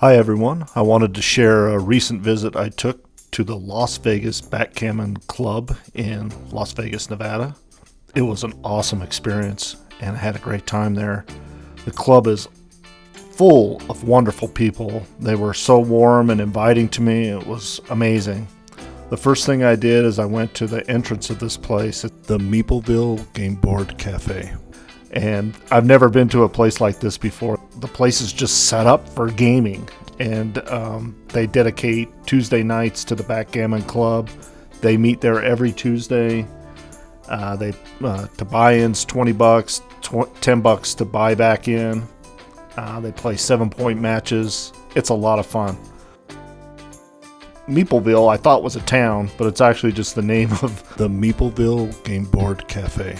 Hi everyone, I wanted to share a recent visit I took to the Las Vegas Backgammon Club in Las Vegas, Nevada. It was an awesome experience and I had a great time there. The club is full of wonderful people. They were so warm and inviting to me. It was amazing. The first thing I did is I went to the entrance of this place at the Meepleville Game Board Cafe. And I've never been to a place like this before. The place is just set up for gaming, and they dedicate Tuesday nights to the Backgammon Club. They meet there every Tuesday. To buy-ins $20, $10 to buy back in. They play 7-point matches. It's a lot of fun. Meepleville I thought was a town, but it's actually just the name of the Meepleville Game Board Cafe.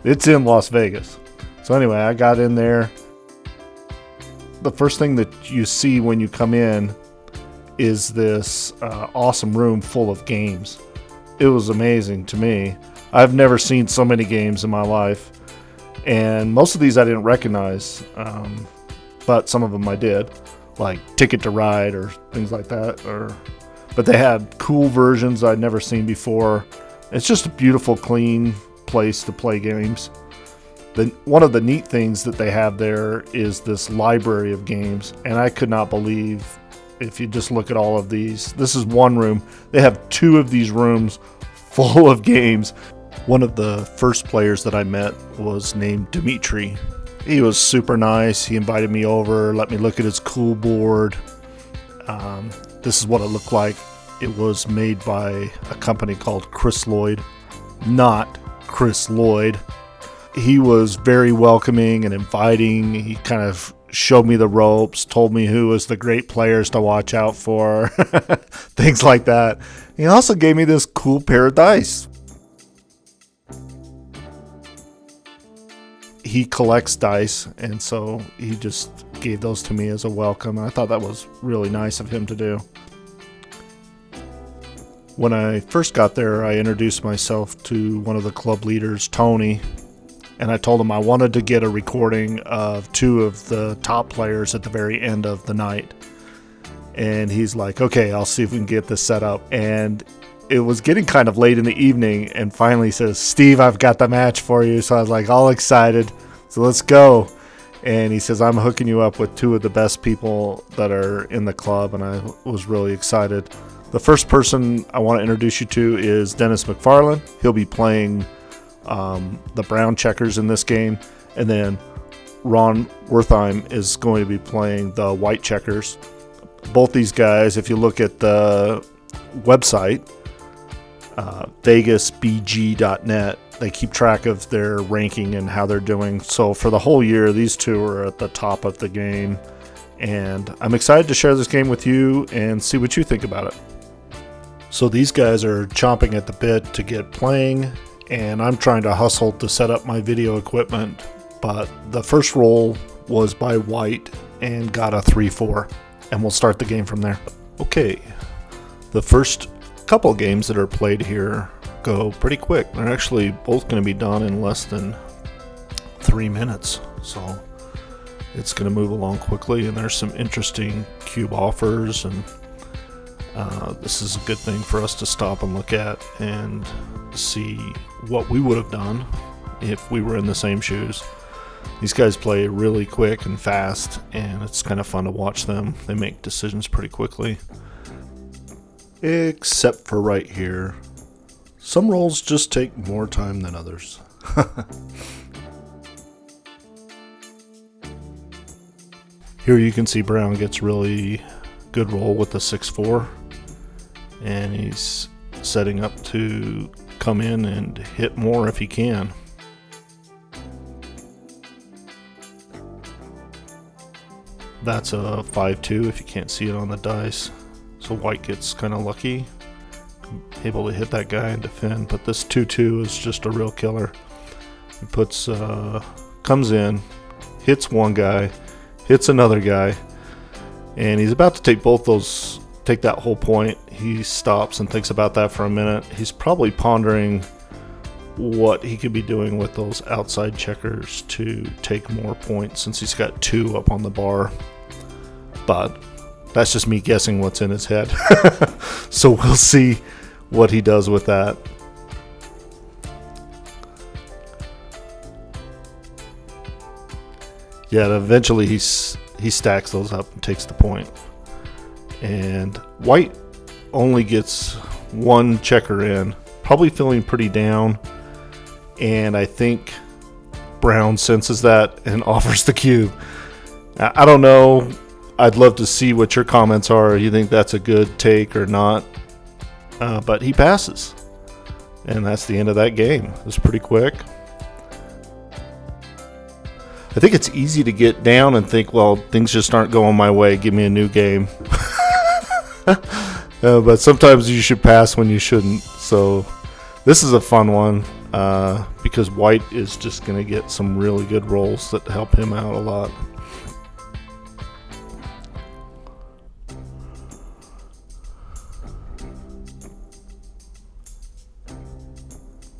It's in Las Vegas. So anyway, I got in there. The first thing that you see when you come in is this awesome room full of games. It was amazing to me. I've never seen so many games in my life. And most of these I didn't recognize, but some of them I did, like Ticket to Ride or things like that. But they had cool versions I'd never seen before. It's just a beautiful, clean place to play games. One of the neat things that they have there is this library of games, and I could not believe, if you just look at all of these, this is one room. They have two of these rooms full of games. One of the first players that I met was named Dimitri. He was super nice. He invited me over, let me look at his cool board. This is what it looked like. It was made by a company called Chris Lloyd, not Chris Lloyd. He was very welcoming and inviting. He kind of showed me the ropes, told me who was the great players to watch out for, things like that. He also gave me this cool pair of dice. He collects dice, and so he just gave those to me as a welcome. I thought that was really nice of him to do. When I first got there, I introduced myself to one of the club leaders, Tony, and I told him I wanted to get a recording of two of the top players at the very end of the night. And he's like, okay, I'll see if we can get this set up. And it was getting kind of late in the evening, and finally he says, Steve, I've got the match for you. So I was like all excited. So let's go. And he says, I'm hooking you up with two of the best people that are in the club, and I was really excited. The first person I want to introduce you to is Dennis McFarlin. He'll be playing the brown checkers in this game, and then Ron Wertheim is going to be playing the white checkers. Both these guys, if you look at the website, vegasbg.net, they keep track of their ranking and how they're doing. So for the whole year, these two are at the top of the game, and I'm excited to share this game with you and see what you think about it. So these guys are chomping at the bit to get playing, and I'm trying to hustle to set up my video equipment, but the first roll was by white and got a 3-4, and we'll start the game from there. Okay, the first couple games that are played here go pretty quick. They're actually both going to be done in less than 3 minutes, so it's going to move along quickly, and there's some interesting cube offers, and this is a good thing for us to stop and look at and see what we would have done if we were in the same shoes. These guys play really quick and fast, and it's kind of fun to watch them. They make decisions pretty quickly. Except for right here. Some rolls just take more time than others. Here you can see Brown gets really good roll with the 6-4, and he's setting up to come in and hit more if he can. That's a 5-2 if you can't see it on the dice. So white gets kind of lucky, able to hit that guy and defend, but this 2-2 is just a real killer. He puts, comes in, hits one guy, hits another guy, and he's about to take take that whole point. He stops and thinks about that for a minute. He's probably pondering what he could be doing with those outside checkers to take more points, since he's got 2 up on the bar. But That's just me guessing what's in his head. So we'll see what he does with that. Yeah, eventually he stacks those up and takes the point. And white only gets one checker in, probably feeling pretty down. And I think brown senses that and offers the cube. I don't know. I'd love to see what your comments are. You think that's a good take or not? But he passes. And that's the end of that game. It was pretty quick. I think it's easy to get down and think, well, things just aren't going my way. Give me a new game. But sometimes you should pass when you shouldn't. So this is a fun one because white is just going to get some really good rolls that help him out a lot.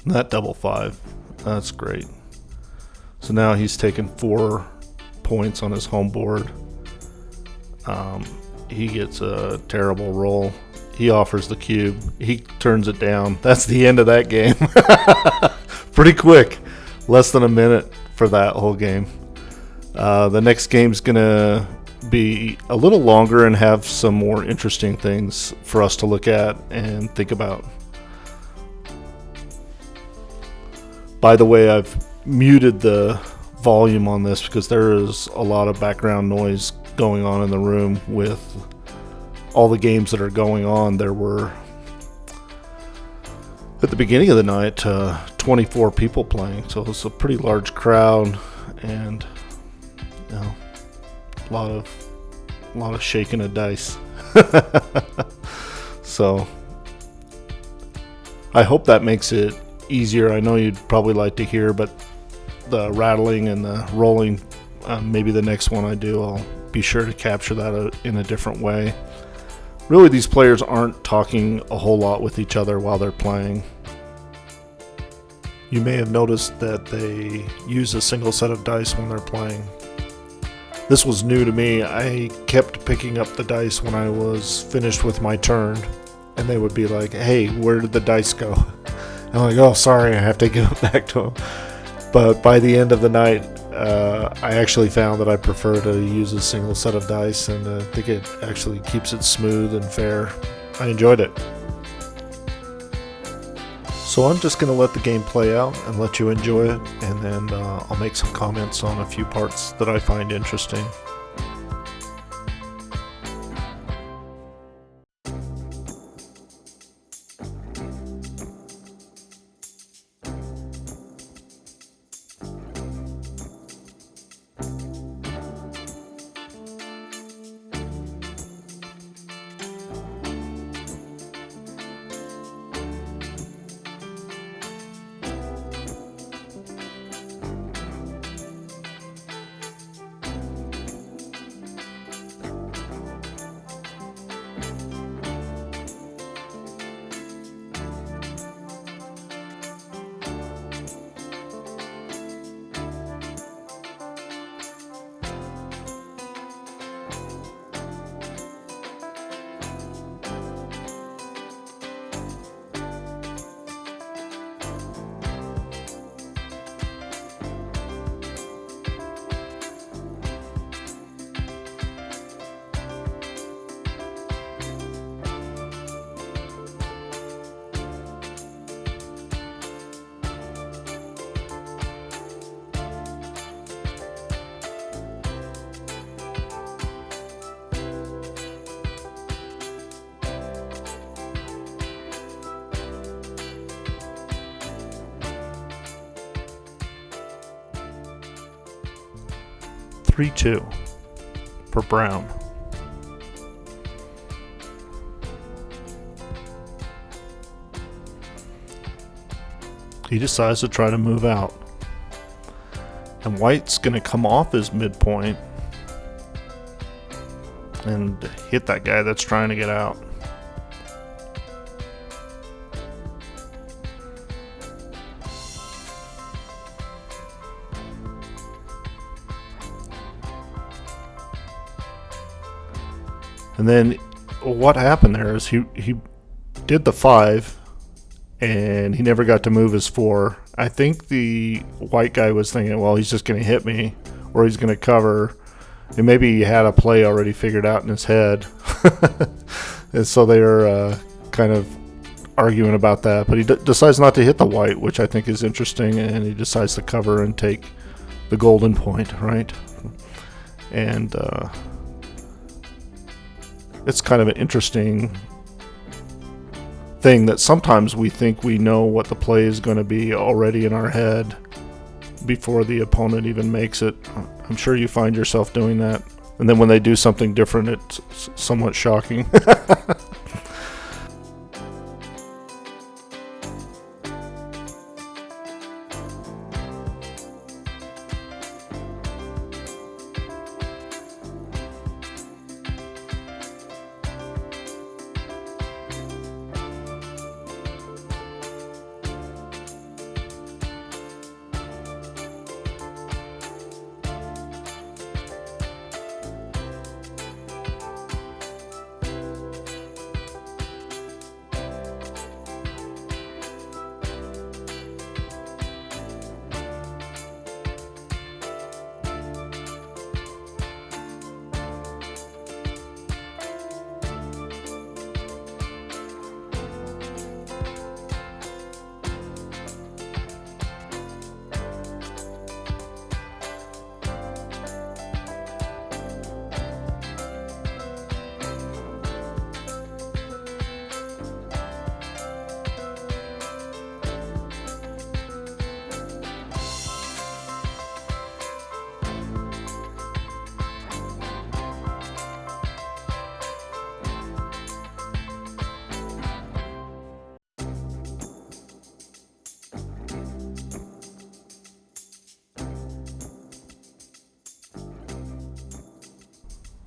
That double 5. That's great. So now he's taken 4 points on his home board. He gets a terrible roll. He offers the cube. He turns it down. That's the end of that game. Pretty quick. Less than a minute for that whole game. The next game's going to be a little longer and have some more interesting things for us to look at and think about. By the way, I've muted the volume on this because there is a lot of background noise going on in the room with all the games that are going on. There were, at the beginning of the night, 24 people playing, so it's a pretty large crowd, and a lot of shaking of dice. So I hope that makes it easier. I know you'd probably like to hear, but the rattling and the rolling, maybe the next one I do, I'll be sure to capture that in a different way. Really, these players aren't talking a whole lot with each other while they're playing. You may have noticed that they use a single set of dice when they're playing. This was new to me. I kept picking up the dice when I was finished with my turn, and they would be like, "Hey, where did the dice go?" I'm like, "Oh, sorry, I have to give it back to them." But by the end of the night, I actually found that I prefer to use a single set of dice, and I think it actually keeps it smooth and fair. I enjoyed it. So I'm just going to let the game play out and let you enjoy it, and then I'll make some comments on a few parts that I find interesting. (3-2) for brown. He decides to try to move out, and white's going to come off his midpoint and hit that guy that's trying to get out. And then what happened there is he did the 5, and he never got to move his 4. I think the white guy was thinking, well, he's just going to hit me, or he's going to cover. And maybe he had a play already figured out in his head. And so they were kind of arguing about that. But he decides not to hit the white, which I think is interesting. And he decides to cover and take the golden point, right? And it's kind of an interesting thing that sometimes we think we know what the play is going to be already in our head before the opponent even makes it. I'm sure you find yourself doing that. And then when they do something different, it's somewhat shocking.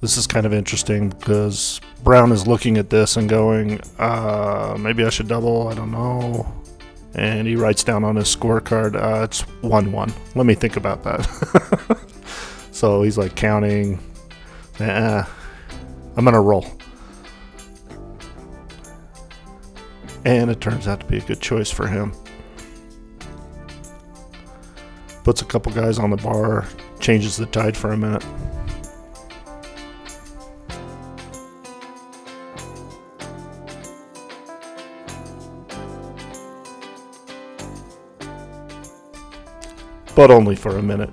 This is kind of interesting because Brown is looking at this and going, maybe I should double, I don't know. And he writes down on his scorecard, it's 1-1. Let me think about that. So he's like counting, I'm going to roll. And it turns out to be a good choice for him. Puts a couple guys on the bar, changes the tide for a minute. But only for a minute.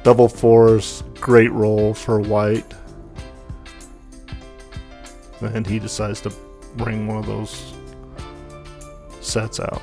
Double 4s, great roll for white. And he decides to bring one of those sets out.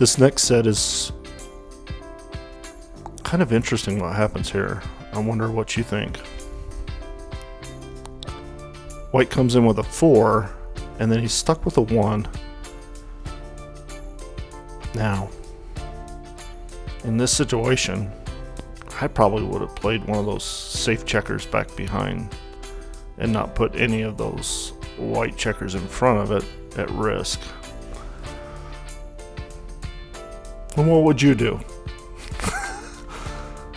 This next set is kind of interesting what happens here. I wonder what you think. White comes in with a 4, and then he's stuck with a 1. Now, in this situation, I probably would have played one of those safe checkers back behind and not put any of those white checkers in front of it at risk. And what would you do?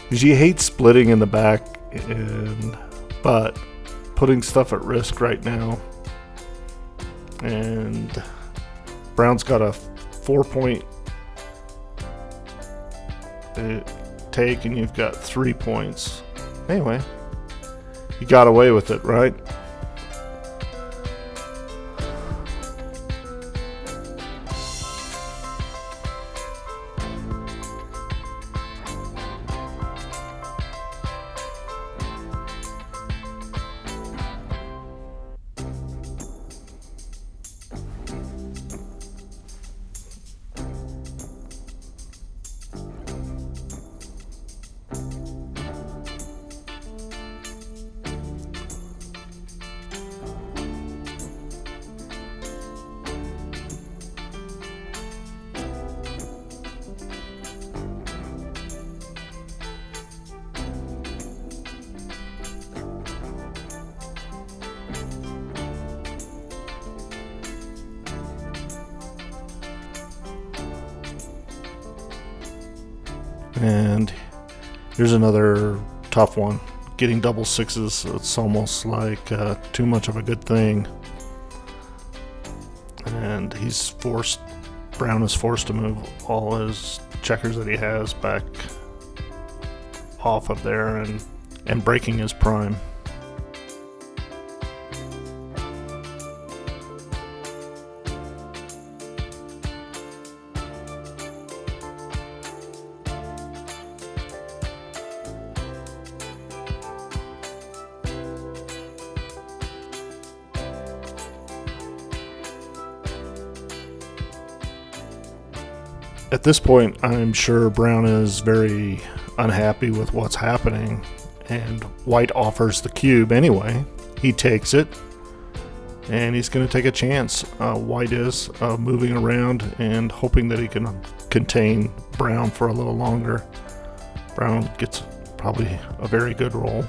Because you hate splitting in the back, but putting stuff at risk right now. And Brown's got a 4-point take, and you've got 3 points. Anyway, you got away with it, right? And here's another tough one. Getting double 6s, it's almost like too much of a good thing. And Brown is forced to move all his checkers that he has back off of there and breaking his prime. At this point, I'm sure Brown is very unhappy with what's happening, and White offers the cube anyway. He takes it, and he's going to take a chance. White is moving around and hoping that he can contain Brown for a little longer. Brown gets probably a very good roll.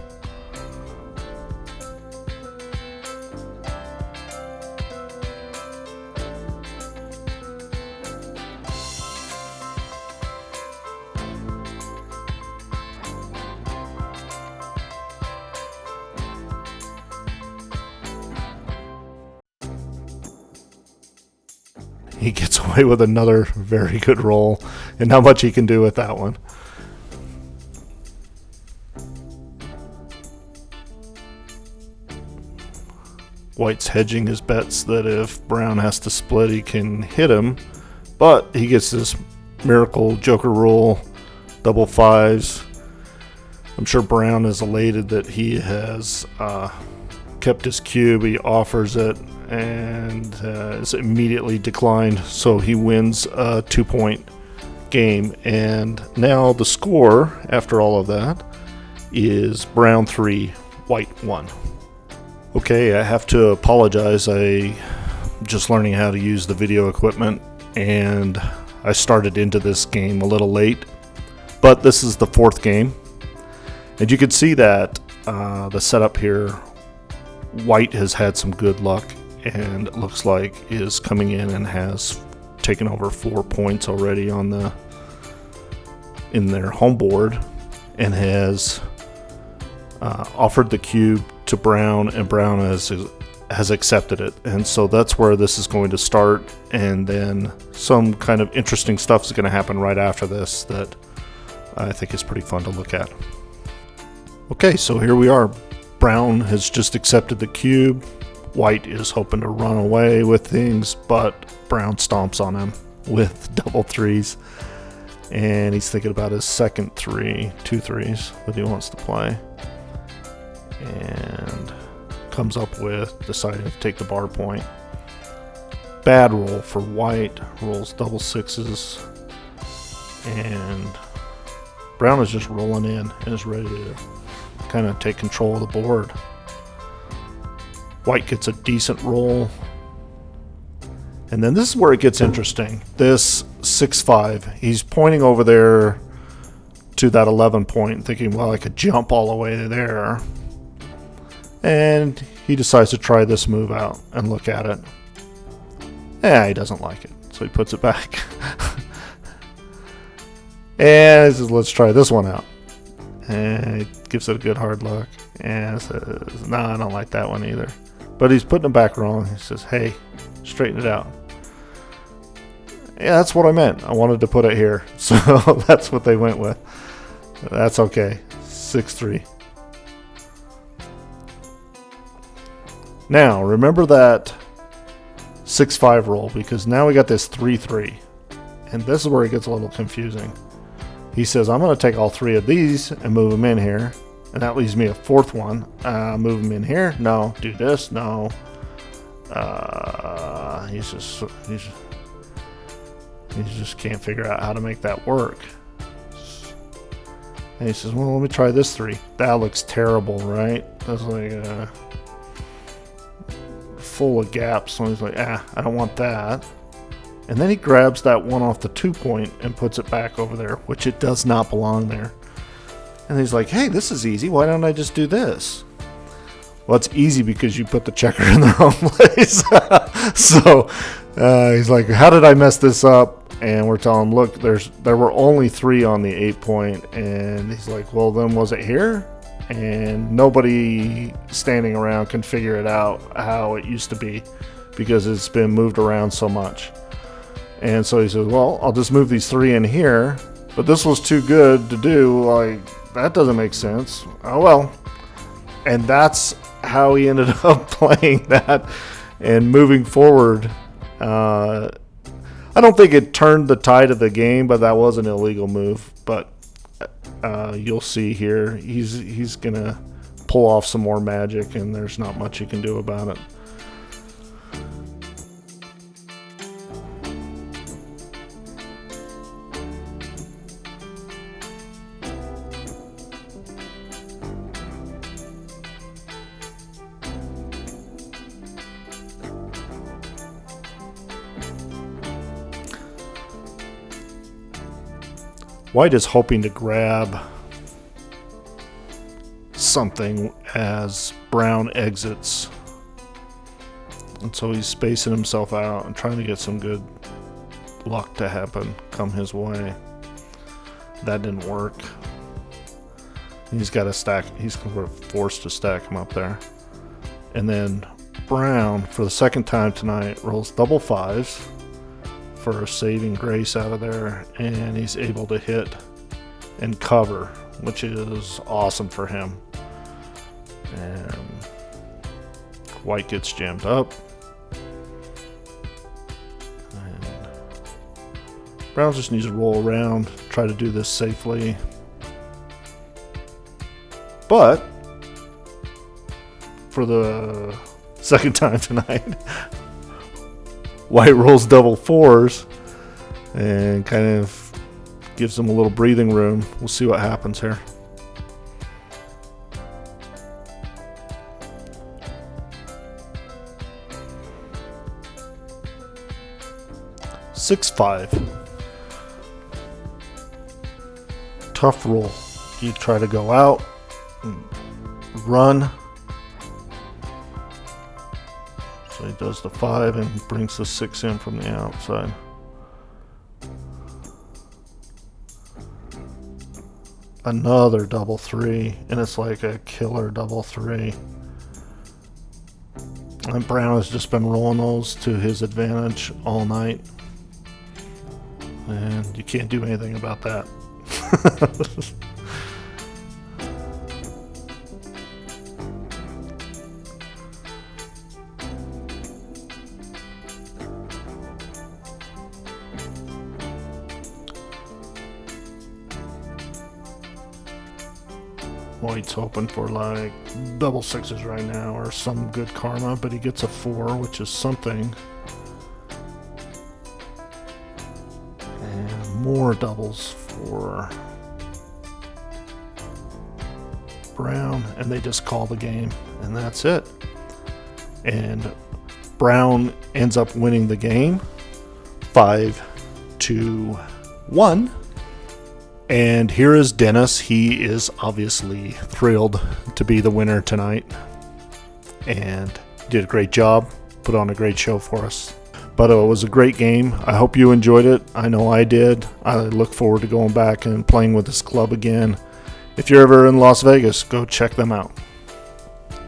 He gets away with another very good roll, and not much he can do with that one. White's hedging his bets that if Brown has to split, he can hit him, but he gets this miracle joker roll, double 5s. I'm sure Brown is elated that he has kept his cube. He offers it and is immediately declined, so he wins a 2-point game. And now the score after all of that is Brown 3, White 1. Okay, I have to apologize. I'm just learning how to use the video equipment, and I started into this game a little late, but this is the 4th game, and you can see that the setup here, White has had some good luck and it looks like is coming in and has taken over 4 points already in their home board, and has offered the cube to Brown, and Brown has accepted it. And so that's where this is going to start, and then some kind of interesting stuff is going to happen right after this that I think is pretty fun to look at. Okay, so here we are. Brown has just accepted the cube. White is hoping to run away with things, but Brown stomps on him with double 3s, and he's thinking about his second 2 3s that he wants to play, and comes up with deciding to take the bar point. Bad roll for White, rolls double 6s, and Brown is just rolling in and is ready to kind of take control of the board. White gets a decent roll. And then this is where it gets interesting. This 6-5, he's pointing over there to that 11 point, thinking, well, I could jump all the way to there. And he decides to try this move out and look at it. He doesn't like it, so he puts it back. And he says, let's try this one out. And he gives it a good hard look. And says, no, I don't like that one either. But he's putting it back wrong. He says, hey, straighten it out. Yeah, that's what I meant. I wanted to put it here. So that's what they went with. That's okay. 6-3. Now, remember that 6-5 roll, because now we got this 3-3. And this is where it gets a little confusing. He says, I'm going to take all three of these and move them in here. And that leaves me a fourth one. Move them in here. No. Do this. No. He just can't figure out how to make that work. And he says, well, let me try this 3. That looks terrible, right? That's like full of gaps. So he's like, I don't want that. And then he grabs that one off the 2 point and puts it back over there, which it does not belong there. And he's like, hey, this is easy. Why don't I just do this? Well, it's easy because you put the checker in the wrong place. So he's like, how did I mess this up? And we're telling him, look, there were only 3 on the 8 point. And he's like, well, then was it here? And nobody standing around can figure it out how it used to be because it's been moved around so much. And so he says, well, I'll just move these 3 in here. But this was too good to do. Like, that doesn't make sense. Oh, well. And that's how he ended up playing that and moving forward. I don't think it turned the tide of the game, but that was an illegal move. But you'll see here, he's going to pull off some more magic, and there's not much you can do about it. White is hoping to grab something as Brown exits. And so he's spacing himself out and trying to get some good luck to happen come his way. That didn't work. He's got to stack. He's forced to stack him up there. And then Brown, for the second time tonight, rolls double 5s. For a saving grace out of there, and he's able to hit and cover, which is awesome for him. And White gets jammed up, and Brown just needs to roll around, try to do this safely. But for the second time tonight, White rolls double 4s and kind of gives him a little breathing room. We'll see what happens here. Six, 5. Tough roll. You try to go out, run. So he does the 5 and brings the 6 in from the outside. Another double 3, and it's like a killer double 3. And Brown has just been rolling those to his advantage all night. And you can't do anything about that. White's hoping for like double 6s right now or some good karma, but he gets a 4, which is something. And more doubles for flip around, and they just call the game, and that's it. And Brown ends up winning the game 5-1. And here is Dennis. He is obviously thrilled to be the winner tonight, and did a great job, put on a great show for us. But it was a great game. I hope you enjoyed it. I know I did. I look forward to going back and playing with this club again. If you're ever in Las Vegas, go check them out.